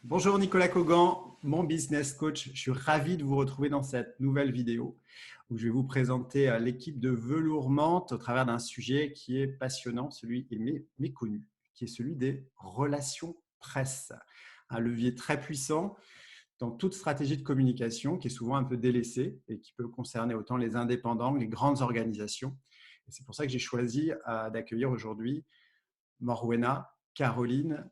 Bonjour Nicolas Cogan, mon business coach. Je suis ravi de vous retrouver dans cette nouvelle vidéo où je vais vous présenter l'équipe de Velours Mante au travers d'un sujet qui est passionnant, celui qui est méconnu, qui est celui des relations presse. Un levier très puissant dans toute stratégie de communication qui est souvent un peu délaissée et qui peut concerner autant les indépendants que les grandes organisations. Et c'est pour ça que j'ai choisi d'accueillir aujourd'hui Morwena Caroline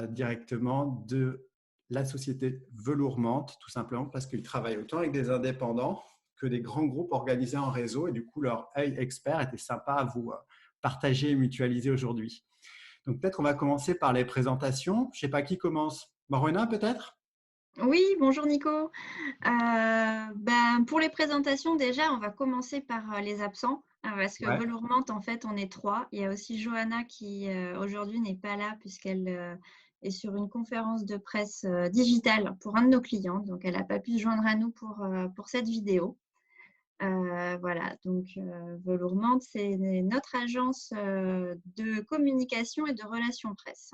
directement de la société Velours Mante, tout simplement parce qu'ils travaillent autant avec des indépendants que des grands groupes organisés en réseau et du coup leur œil expert était sympa à vous partager et mutualiser aujourd'hui. Donc peut-être on va commencer par les présentations. Je ne sais pas qui commence. Morwena peut-être. Oui, bonjour Nico. Pour les présentations, déjà, on va commencer par les absents, parce que Ouais. Velours Mante, en fait, on est trois. Il y a aussi Johanna qui, aujourd'hui, n'est pas là puisqu'elle est sur une conférence de presse digitale pour un de nos clients. Donc, elle n'a pas pu se joindre à nous pour cette vidéo. Voilà, donc Velours Mante, c'est notre agence de communication et de relations presse.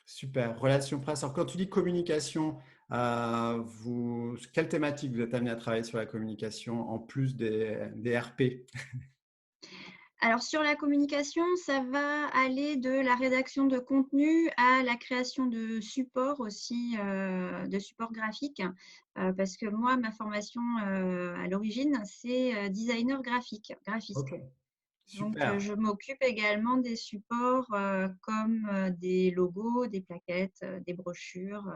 Super. Relations presse. Alors, quand tu dis communication, quelle thématique vous êtes amené à travailler sur la communication en plus des RP? Alors sur la communication, ça va aller de la rédaction de contenu à la création de supports aussi, de supports graphiques, parce que moi, ma formation à l'origine, c'est designer graphiste. Ok, Donc super. je m'occupe également des supports comme des logos, des plaquettes, des brochures,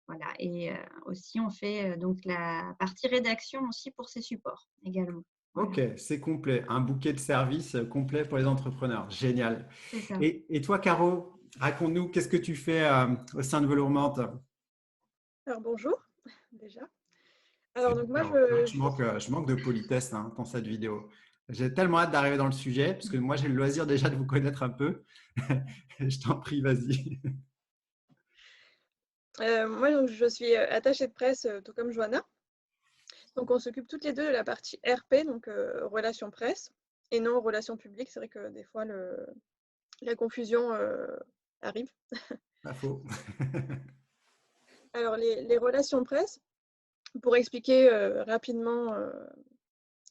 voilà. Et aussi on fait donc la partie rédaction aussi pour ces supports également. Voilà, Ok, c'est complet. Un bouquet de services complet pour les entrepreneurs. Génial. c'est ça. Et toi, Caro, raconte-nous, qu'est-ce que tu fais au sein de Velours Mante? Alors bonjour, déjà. Alors donc Salut, moi Caro. je suis Je manque de politesse dans cette vidéo. J'ai tellement hâte d'arriver dans le sujet, parce que moi, j'ai le loisir déjà de vous connaître un peu. Je t'en prie, vas-y. moi donc je suis attachée de presse tout comme Johanna. Donc on s'occupe toutes les deux de la partie RP, donc relations presse, et non relations publiques. C'est vrai que des fois la confusion arrive. Pas faux. Alors les relations presse, pour expliquer rapidement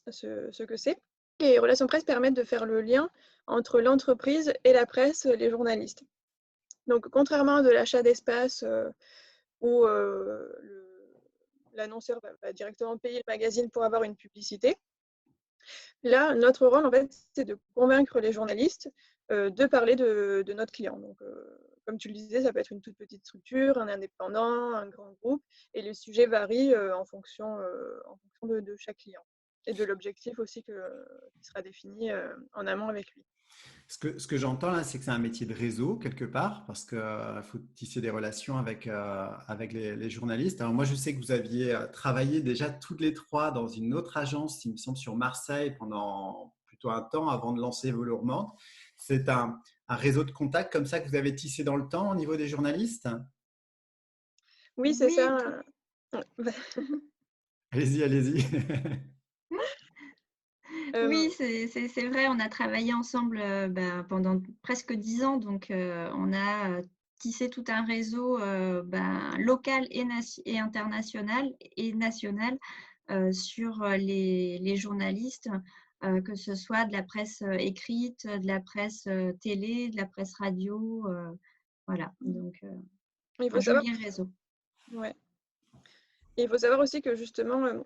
ce que c'est, les relations presse permettent de faire le lien entre l'entreprise et la presse, les journalistes. Donc contrairement à de l'achat d'espace où l'annonceur va directement payer le magazine pour avoir une publicité. Là, notre rôle, en fait, c'est de convaincre les journalistes de parler de notre client. Donc, comme tu le disais, ça peut être une toute petite structure, un indépendant, un grand groupe, et les sujets varient en fonction de chaque client et de l'objectif aussi qui sera défini en amont avec lui. Ce que j'entends là, c'est que c'est un métier de réseau quelque part, parce qu'il faut tisser des relations avec les journalistes. Alors moi, je sais que vous aviez travaillé déjà toutes les trois dans une autre agence, il me semble, sur Marseille pendant plutôt un temps avant de lancer Velours Mante. C'est un réseau de contacts comme ça que vous avez tissé dans le temps au niveau des journalistes? Oui, c'est Oui, ça. Allez-y, allez-y. Euh, oui, c'est vrai, on a travaillé ensemble pendant presque 10 ans, donc on a tissé tout un réseau local et international et national sur les journalistes, que ce soit de la presse écrite, de la presse télé, de la presse radio, voilà, donc il un faut savoir, joli réseau. ouais. Il faut savoir aussi que justement,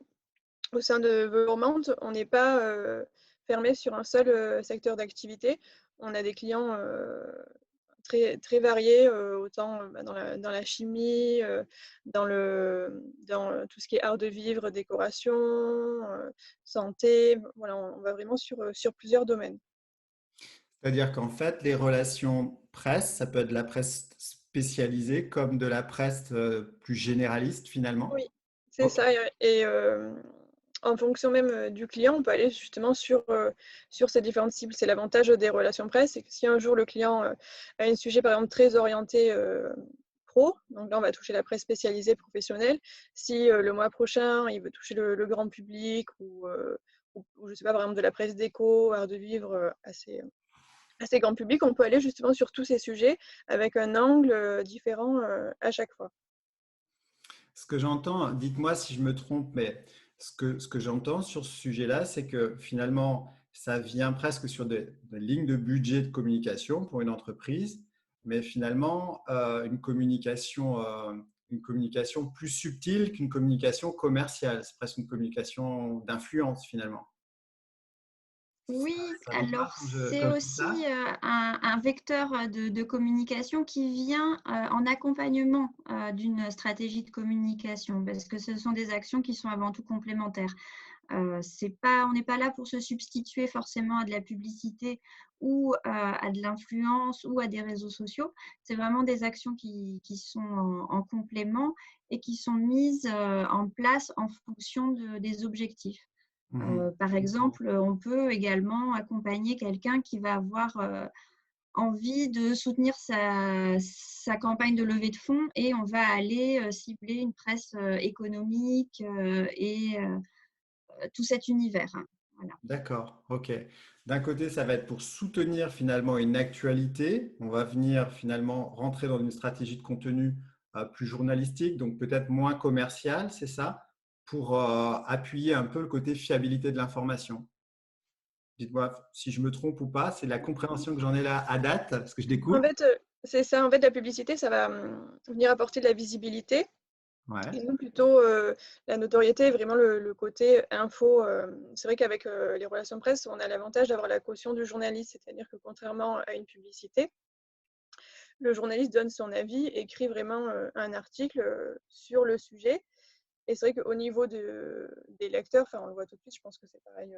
au sein de Velourmante, on n'est pas fermé sur un seul secteur d'activité. On a des clients très, très variés, autant dans la chimie, dans tout ce qui est art de vivre, décoration, santé. Voilà, on va vraiment sur plusieurs domaines. C'est-à-dire qu'en fait, les relations presse, ça peut être de la presse spécialisée comme de la presse plus généraliste finalement. Oui, c'est Ok. ça. Et en fonction même du client, on peut aller justement sur ces différentes cibles. C'est l'avantage des relations presse, c'est que si un jour le client a un sujet par exemple très orienté pro, donc là on va toucher la presse spécialisée professionnelle. Si le mois prochain il veut toucher le grand public ou je sais pas, par exemple de la presse déco, art de vivre assez grand public, on peut aller justement sur tous ces sujets avec un angle différent à chaque fois. Ce que j'entends, dites-moi si je me trompe, mais ce que j'entends sur ce sujet-là, c'est que finalement, ça vient presque sur des lignes de budget de communication pour une entreprise, mais finalement, une communication plus subtile qu'une communication commerciale. C'est presque une communication d'influence finalement. Oui, Ça vous parle alors c'est quand je dis aussi ça? un vecteur de communication qui vient en accompagnement d'une stratégie de communication, parce que ce sont des actions qui sont avant tout complémentaires. On n'est pas là pour se substituer forcément à de la publicité ou à de l'influence ou à des réseaux sociaux. C'est vraiment des actions qui sont en complément et qui sont mises en place en fonction des objectifs. Mhm. Par exemple, on peut également accompagner quelqu'un qui va avoir envie de soutenir sa campagne de levée de fonds et on va aller cibler une presse économique et tout cet univers, hein. Voilà. D'accord, ok. D'un côté, ça va être pour soutenir finalement une actualité. On va venir finalement rentrer dans une stratégie de contenu plus journalistique, donc peut-être moins commerciale, c'est ça, pour appuyer un peu le côté fiabilité de l'information. Dites-moi si je me trompe ou pas, c'est la compréhension que j'en ai là à date, parce que je En découvre. fait, c'est ça. En fait, la publicité, ça va venir apporter de la visibilité. Ouais. Et nous, plutôt, la notoriété, vraiment le côté info. C'est vrai qu'avec les relations presse, on a l'avantage d'avoir la caution du journaliste, c'est-à-dire que contrairement à une publicité, le journaliste donne son avis, écrit vraiment un article sur le sujet. Et c'est vrai qu'au niveau des lecteurs, enfin, on le voit tout de suite, je pense que c'est pareil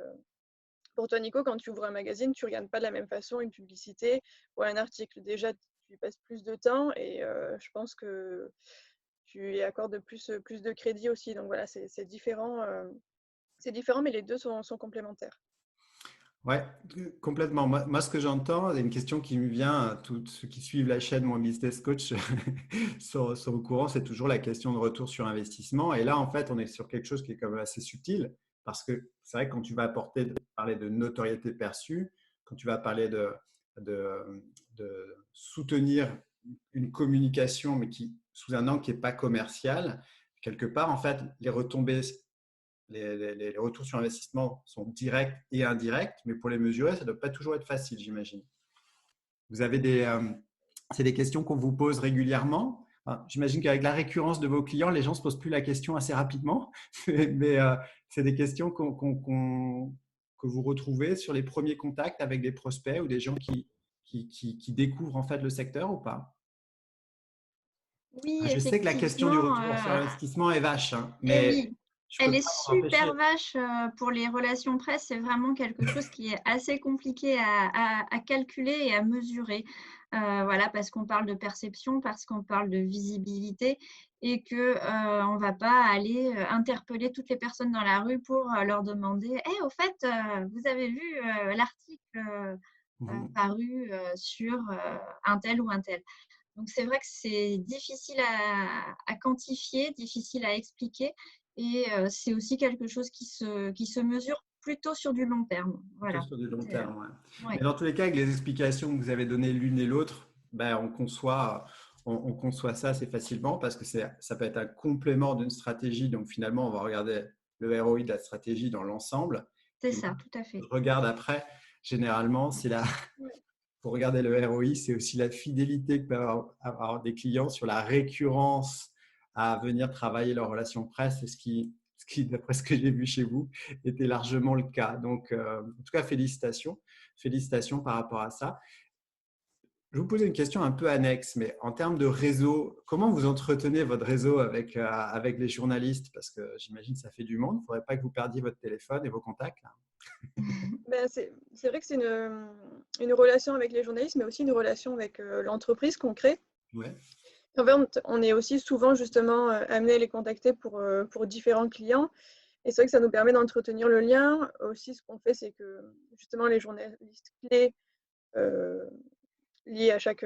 pour toi, Nico, quand tu ouvres un magazine, tu ne regardes pas de la même façon une publicité ou un article. Déjà, tu y passes plus de temps et je pense que tu y accordes plus de crédit aussi. Donc voilà, c'est différent, mais les deux sont complémentaires. Ouais, complètement. Moi, ce que j'entends, c'est une question qui me vient, tous ceux qui suivent la chaîne Mon Business Coach sont au courant, c'est toujours la question de retour sur investissement. Et là, en fait, on est sur quelque chose qui est quand même assez subtil, parce que c'est vrai que quand tu vas parler de notoriété perçue, quand tu vas parler de soutenir une communication, mais qui, sous un angle qui n'est pas commercial, quelque part, en fait, les retombées les retours sur investissement sont directs et indirects, mais pour les mesurer, ça ne doit pas toujours être facile, j'imagine. Vous avez c'est des questions qu'on vous pose régulièrement. Enfin, j'imagine qu'avec la récurrence de vos clients, les gens ne se posent plus la question assez rapidement, mais c'est des questions que vous retrouvez sur les premiers contacts avec des prospects ou des gens qui découvrent en fait le secteur ou pas? Oui, Je sais que la question du effectivement. retour sur investissement est vache, hein, Et mais oui, je ne elle peux est pas m'en empêcher. super vache pour les relations presse. C'est vraiment quelque chose qui est assez compliqué à calculer et à mesurer. Voilà, parce qu'on parle de perception, parce qu'on parle de visibilité et que on va pas aller interpeller toutes les personnes dans la rue pour leur demander «Eh, au fait, vous avez vu l'article paru sur un tel ou un tel?» Donc, c'est vrai que c'est difficile à quantifier, difficile à expliquer et c'est aussi quelque chose qui se mesure plutôt sur du long terme. Plutôt Voilà. sur du long C'est, terme, ouais. Mais ouais, dans tous les cas, avec les explications que vous avez données l'une et l'autre, ben, on conçoit ça assez facilement parce que ça peut être un complément d'une stratégie. Donc finalement, on va regarder le ROI de la stratégie dans l'ensemble. c'est Puis ça, tout à je fait. regarde après, généralement, Ouais. pour regarder le ROI, c'est aussi la fidélité que peuvent avoir des clients sur la récurrence à venir travailler leur relation presse, et ce qui, d'après ce que j'ai vu chez vous, était largement le cas. Donc, en tout cas, félicitations. Félicitations par rapport à ça. Je vais vous poser une question un peu annexe, mais en termes de réseau, comment vous entretenez votre réseau avec les journalistes? Parce que j'imagine que ça fait du monde. Il ne faudrait pas que vous perdiez votre téléphone et vos contacts, là. Ben, c'est vrai que c'est une relation avec les journalistes, mais aussi une relation avec l'entreprise qu'on crée. Ouais. En fait, on est aussi souvent justement amené à les contacter pour différents clients. Et c'est vrai que ça nous permet d'entretenir le lien. Aussi, ce qu'on fait, c'est que justement les journalistes clés euh, liés à chaque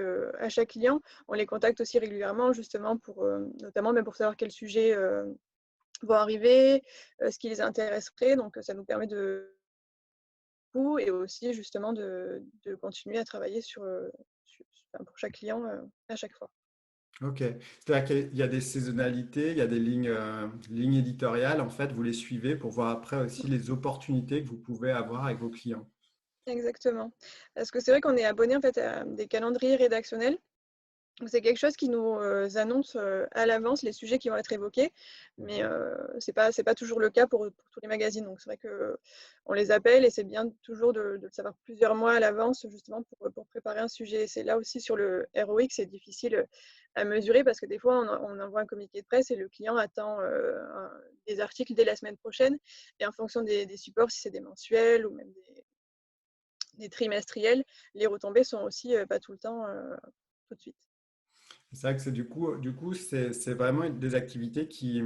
client, on les contacte aussi régulièrement justement pour notamment même pour savoir quels sujets vont arriver, ce qui les intéresserait. Donc ça nous permet de et aussi justement de continuer à travailler pour chaque client à chaque fois. Ok. C'est-à-dire qu'il y a des saisonnalités, il y a des lignes éditoriales. En fait, vous les suivez pour voir après aussi les opportunités que vous pouvez avoir avec vos clients. Exactement. Parce que c'est vrai qu'on est abonné en fait à des calendriers rédactionnels. Donc, c'est quelque chose qui nous annonce à l'avance les sujets qui vont être évoqués, mais c'est pas toujours le cas pour tous les magazines. Donc c'est vrai qu'on les appelle et c'est bien toujours de le savoir plusieurs mois à l'avance justement pour préparer un sujet. C'est là aussi sur le ROI que c'est difficile à mesurer parce que des fois on envoie un communiqué de presse et le client attend des articles dès la semaine prochaine et en fonction des supports, si c'est des mensuels ou même des trimestriels, les retombées sont aussi pas tout le temps tout de suite. C'est vrai que c'est du coup, c'est vraiment des activités qui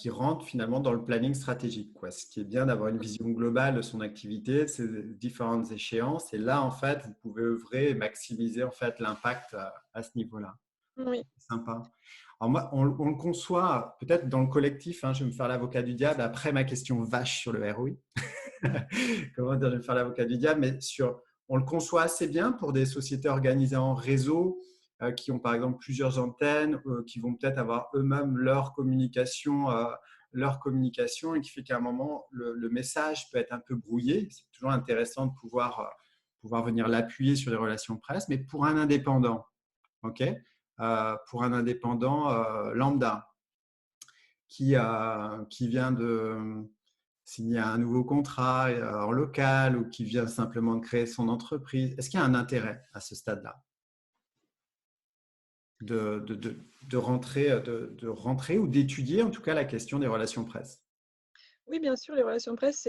rentrent finalement dans le planning stratégique, quoi. Ce qui est bien d'avoir une vision globale de son activité, de ses différentes échéances. Et là, en fait, vous pouvez œuvrer et maximiser en fait l'impact à ce niveau-là. Oui. Sympa. Alors moi, on le conçoit peut-être dans le collectif, hein, je vais me faire l'avocat du diable après ma question vache sur le ROI. Comment dire, je vais me faire l'avocat du diable, mais on le conçoit assez bien pour des sociétés organisées en réseau qui ont par exemple plusieurs antennes, qui vont peut-être avoir eux-mêmes leur communication et qui fait qu'à un moment, le message peut être un peu brouillé. C'est toujours intéressant de pouvoir venir l'appuyer sur les relations presse, mais pour un indépendant, ok, pour un indépendant lambda qui vient de signer un nouveau contrat en local ou qui vient simplement de créer son entreprise, est-ce qu'il y a un intérêt à ce stade-là de rentrer ou d'étudier en tout cas la question des relations presse? Oui, bien sûr, les relations presse,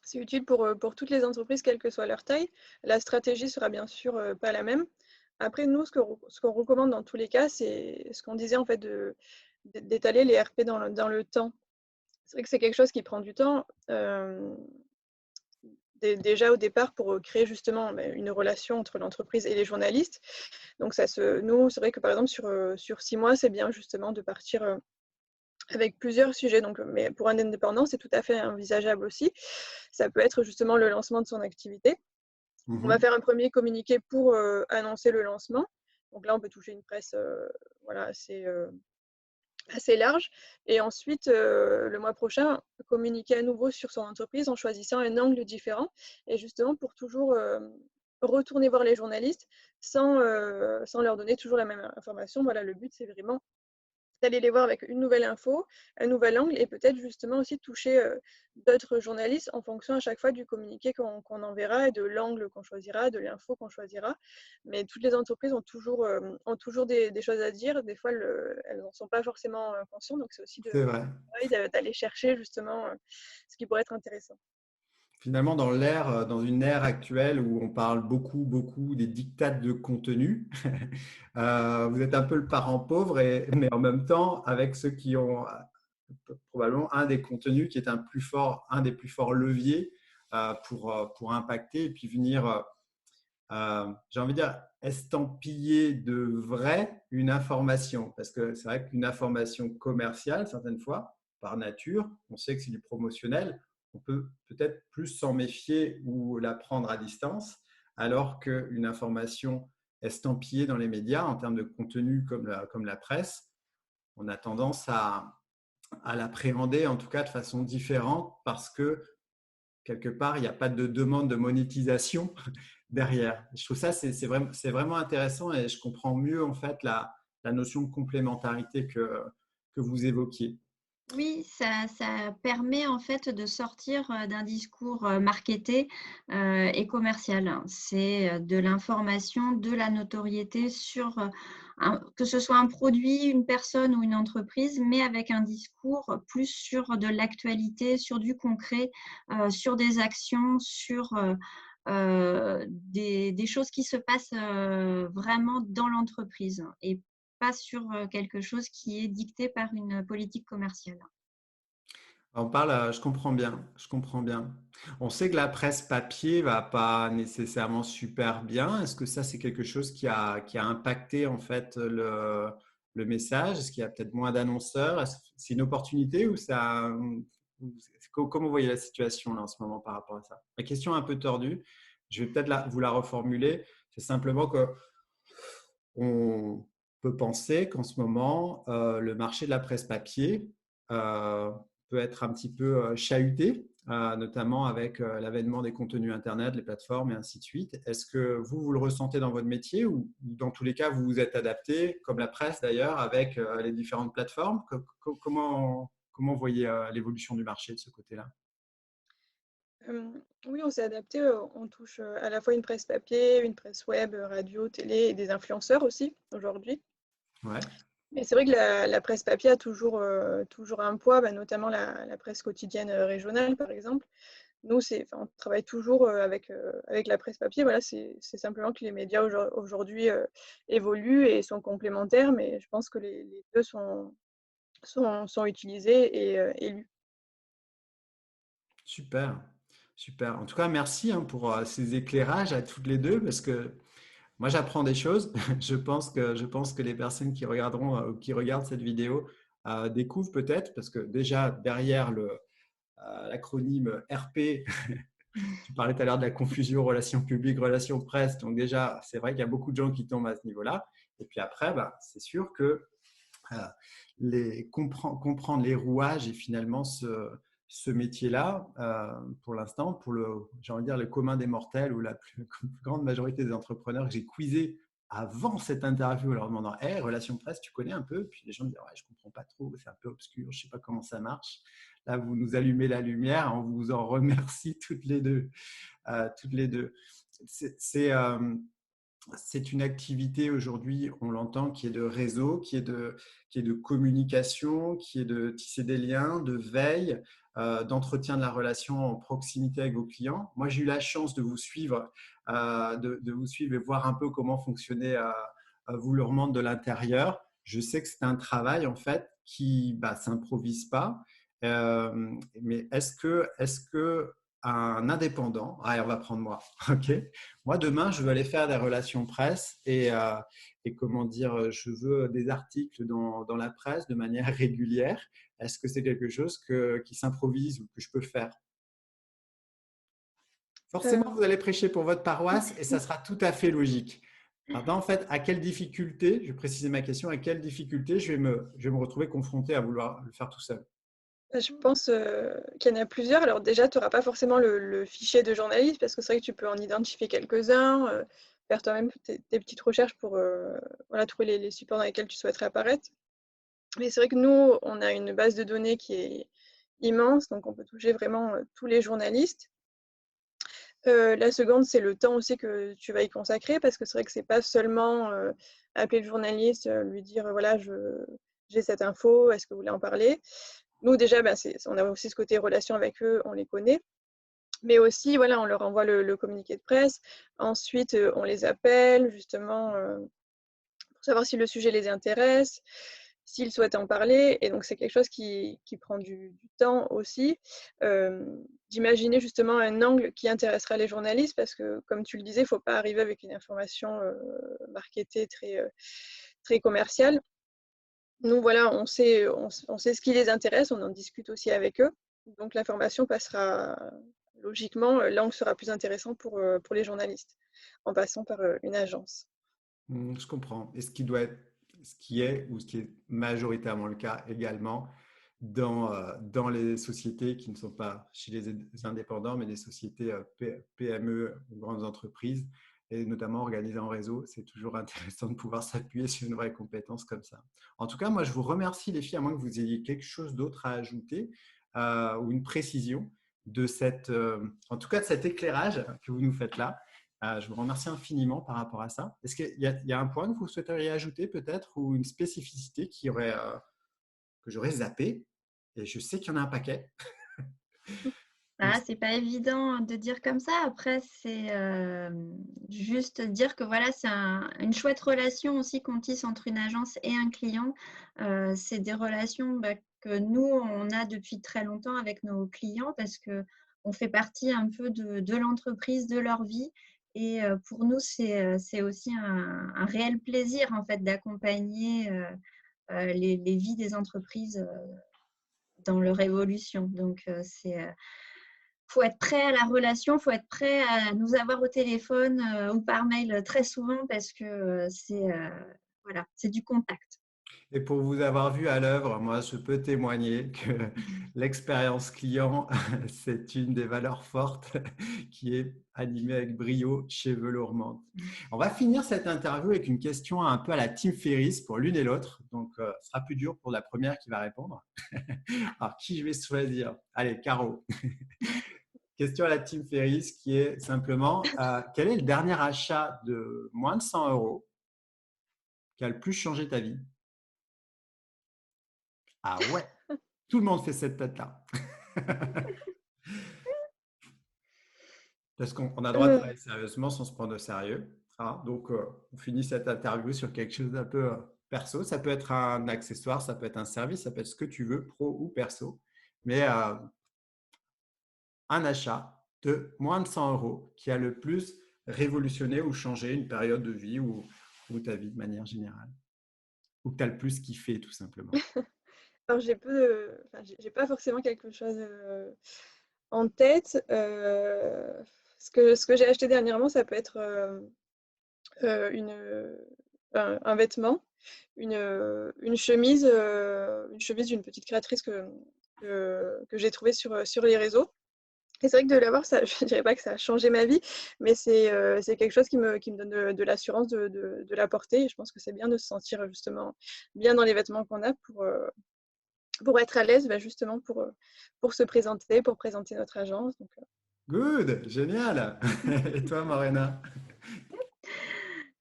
c'est utile pour toutes les entreprises, quelle que soit leur taille. La stratégie sera bien sûr pas la même. Après, nous, ce qu'on recommande dans tous les cas, c'est ce qu'on disait en fait d'étaler les RP dans le temps. C'est vrai que c'est quelque chose qui prend du temps. Déjà au départ pour créer justement une relation entre l'entreprise et les journalistes. Donc nous, c'est vrai que par exemple sur 6 mois, c'est bien justement de partir avec plusieurs sujets. Donc, mais pour un indépendant, c'est tout à fait envisageable aussi. Ça peut être justement le lancement de son activité. On va Mhm. faire un premier communiqué pour annoncer le lancement. Donc là, on peut toucher une presse voilà, assez large. Et ensuite, le mois prochain, communiquer à nouveau sur son entreprise en choisissant un angle différent. Et justement, pour toujours retourner voir les journalistes sans leur donner toujours la même information. Voilà, le but, c'est vraiment d'aller les voir avec une nouvelle info, un nouvel angle et peut-être justement aussi toucher d'autres journalistes en fonction à chaque fois du communiqué qu'on enverra et de l'angle qu'on choisira, de l'info qu'on choisira. Mais toutes les entreprises ont toujours des choses à dire. Des fois, elles n'en sont pas forcément conscientes. Donc, c'est aussi C'est vrai. d'aller chercher justement ce qui pourrait être intéressant. Finalement, dans une ère actuelle où on parle beaucoup, beaucoup des dictates de contenu, vous êtes un peu le parent pauvre, mais en même temps, avec ceux qui ont probablement un des contenus qui est un des plus forts leviers pour impacter et puis venir, j'ai envie de dire, estampiller de vrai une information. Parce que c'est vrai qu'une information commerciale, certaines fois, par nature, on sait que c'est du promotionnel, on peut peut-être plus s'en méfier ou la prendre à distance, alors qu'une information estampillée dans les médias, en termes de contenu comme la presse, on a tendance à l'appréhender en tout cas de façon différente parce que quelque part, il n'y a pas de demande de monétisation derrière. Je trouve ça, c'est vraiment intéressant et je comprends mieux en fait la notion de complémentarité que vous évoquiez. Oui, ça permet en fait de sortir d'un discours marketé et commercial. C'est de l'information, de la notoriété sur que ce soit un produit, une personne ou une entreprise, mais avec un discours plus sur de l'actualité, sur du concret, sur des actions, sur des choses qui se passent vraiment dans l'entreprise et pas sur quelque chose qui est dicté par une politique commerciale. On parle, je comprends bien, je comprends bien. On sait que la presse papier va pas nécessairement super bien. Est-ce que ça, c'est quelque chose qui a impacté en fait le message? Est-ce qu'il y a peut-être moins d'annonceurs? C'est une opportunité ou comment vous voyez la situation là en ce moment par rapport à ça? La question est un peu tordue. Je vais peut-être vous la reformuler. C'est simplement que on peut penser qu'en ce moment, le marché de la presse papier euh, peut être un petit peu chahuté, notamment avec l'avènement des contenus Internet, les plateformes et ainsi de suite. Est-ce que vous le ressentez dans votre métier ou dans tous les cas, vous vous êtes adapté, comme la presse d'ailleurs, avec les différentes plateformes? Comment vous voyez l'évolution du marché de ce côté-là? Oui, on s'est adapté, on touche, à la fois une presse papier, une presse web, radio, télé et des influenceurs aussi aujourd'hui. Ouais. Mais c'est vrai que la presse papier a toujours un poids, bah, notamment la presse quotidienne, régionale par exemple. Nous, on travaille toujours, avec la presse papier. Voilà, c'est simplement que les médias aujourd'hui, évoluent et sont complémentaires, mais je pense que les 2 sont utilisés et lus. Super, super. En tout cas, merci pour ces éclairages à toutes les deux parce que moi, j'apprends des choses. Je pense que les personnes qui regarderont ou qui regardent cette vidéo découvrent peut-être parce que déjà derrière l'acronyme RP, tu parlais tout à l'heure de la confusion relations publiques, relations presse. Donc déjà, c'est vrai qu'il y a beaucoup de gens qui tombent à ce niveau-là. Et puis après, bah, c'est sûr que euh, comprendre les rouages et finalement ce métier-là, pour l'instant, j'ai envie de dire, le commun des mortels ou la plus grande majorité des entrepreneurs que j'ai quizzés avant cette interview en leur demandant hey, relations presse, tu connais un peu? Puis les gens me disent ouais, je ne comprends pas trop, c'est un peu obscur, je ne sais pas comment ça marche. Là, vous nous allumez la lumière, on vous en remercie toutes les deux. Toutes les deux. C'est une activité aujourd'hui, on l'entend, qui est de réseau, qui est de communication, qui est de tisser des liens, de veille, d'entretien de la relation en proximité avec vos clients. Moi, j'ai eu la chance de vous suivre, de vous suivre et voir un peu comment fonctionnait Voulourment de l'intérieur. Je sais que c'est un travail en fait qui s'improvise pas. Mais est-ce que un indépendant, allez, on va prendre moi, ok. Moi, demain, je veux aller faire des relations presse et comment dire, je veux des articles dans la presse de manière régulière. Est-ce que c'est quelque chose qui s'improvise ou que je peux faire? Forcément, Hem, vous allez prêcher pour votre paroisse et ça sera tout à fait logique. Maintenant, en fait, à quelle difficulté, je vais préciser ma question, à quelle difficulté je vais me retrouver confronté à vouloir le faire tout seul? je pense, qu'il y en a plusieurs. Alors déjà, tu auras pas forcément le fichier de journaliste parce que c'est vrai que tu peux en identifier quelques-uns, faire toi-même tes petites recherches pour, voilà, trouver les supports dans lesquels tu souhaiterais apparaître. Mais c'est vrai que nous, on a une base de données qui est immense, donc on peut toucher vraiment, tous les journalistes. La seconde, c'est le temps aussi que tu vas y consacrer parce que c'est vrai que c'est pas seulement, appeler le journaliste, lui dire: «Voilà, j'ai cette info, est-ce que vous voulez en parler?» Nous déjà, on a aussi ce côté relation avec eux, on les connaît, mais aussi, voilà, on leur envoie le communiqué de presse. Ensuite, on les appelle justement, pour savoir si le sujet les intéresse, s'ils souhaitent en parler. Et donc c'est quelque chose qui prend du temps aussi, d'imaginer justement un angle qui intéressera les journalistes parce que, comme tu le disais, il ne faut pas arriver avec une information marketée très commerciale. Nous, voilà, on sait ce qui les intéresse, on en discute aussi avec eux. Donc l'information passera logiquement, l'angle sera plus intéressant pour les journalistes, en passant par une agence. Je comprends. Et ce qui est majoritairement le cas également dans les sociétés qui ne sont pas chez les indépendants, mais des sociétés PME ou grandes entreprises, et notamment organisées en réseau. C'est toujours intéressant de pouvoir s'appuyer sur une vraie compétence comme ça. En tout cas, moi, je vous remercie les filles, à moins que vous ayez quelque chose d'autre à ajouter ou une précision en tout cas de cet éclairage que vous nous faites là. Je vous remercie infiniment par rapport à ça. Est-ce qu'il y a un point que vous souhaiteriez ajouter peut-être ou une spécificité que j'aurais zappé? Et je sais qu'il y en a un paquet. Donc, Ah, c'est pas évident de dire comme ça. Après, c'est juste dire que voilà, c'est une chouette relation aussi qu'on tisse entre une agence et un client. C'est des relations que nous, on a depuis très longtemps avec nos clients parce que on fait partie un peu de l'entreprise, de leur vie. Et pour nous, c'est aussi un réel plaisir en fait d'accompagner les vies des entreprises dans leur évolution. Donc, faut être prêt à la relation, il faut être prêt à nous avoir au téléphone ou par mail très souvent parce que voilà, c'est du contact. Et pour vous avoir vu à l'œuvre, moi, je peux témoigner que l'expérience client, c'est une des valeurs fortes qui est animée avec brio chez Velourmente. On va finir cette interview avec une question un peu à la Tim Ferriss pour l'une et l'autre. Donc, ce sera plus dur pour la première qui va répondre. Alors, qui je vais choisir? Allez, Caro. Question à la Tim Ferriss qui est simplement quel est le dernier achat de moins de 100 € qui a le plus changé ta vie? Ah ouais, tout le monde fait cette tête-là. Parce qu'on a le droit de travailler sérieusement sans se prendre au sérieux. Hein. Donc, on finit cette interview sur quelque chose d'un peu perso. Ça peut être un accessoire, ça peut être un service, ça peut être ce que tu veux, pro ou perso. Mais un achat de moins de 100 € qui a le plus révolutionné ou changé une période de vie ou ta vie de manière générale. Ou que tu as le plus kiffé, tout simplement. Alors, j'ai pas forcément quelque chose en tête. Ce que j'ai acheté dernièrement, ça peut être un vêtement, une chemise d'une petite créatrice que j'ai trouvée sur les réseaux. Et c'est vrai que de l'avoir, je ne dirais pas que ça a changé ma vie, mais c'est quelque chose qui me donne de l'assurance de la porter. Et je pense que c'est bien de se sentir justement bien dans les vêtements qu'on a pour être à l'aise, justement pour se présenter, pour présenter notre agence. Donc, Good, génial. Et toi, Morena?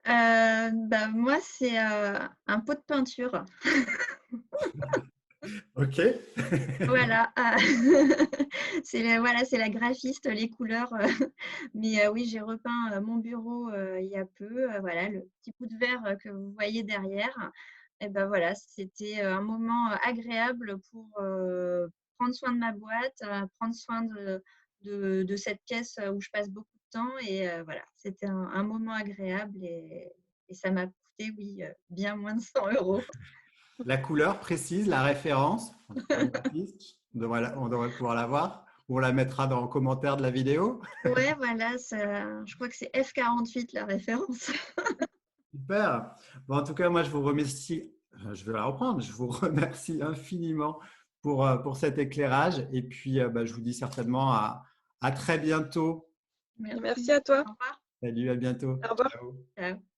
Moi, c'est un pot de peinture. Ok. Voilà, c'est la graphiste, les couleurs. Mais oui, j'ai repeint mon bureau il y a peu. Voilà, le petit bout de verre que vous voyez derrière. Et ben voilà, c'était un moment agréable pour prendre soin de ma boîte, prendre soin de cette pièce où je passe beaucoup de temps. Et voilà, c'était un moment agréable et ça m'a coûté, oui, bien moins de 100 €. La couleur précise, la référence, en tout cas, on devrait pouvoir la voir. On la mettra dans le commentaire de la vidéo. Ouais, voilà, je crois que c'est F48 la référence. Super. Bon, en tout cas, moi, je vous remercie. Je vais la reprendre. Je vous remercie infiniment pour cet éclairage. Et puis, je vous dis certainement à très bientôt. merci à toi. Au revoir. Salut, à bientôt. Au revoir. Ciao. Ciao.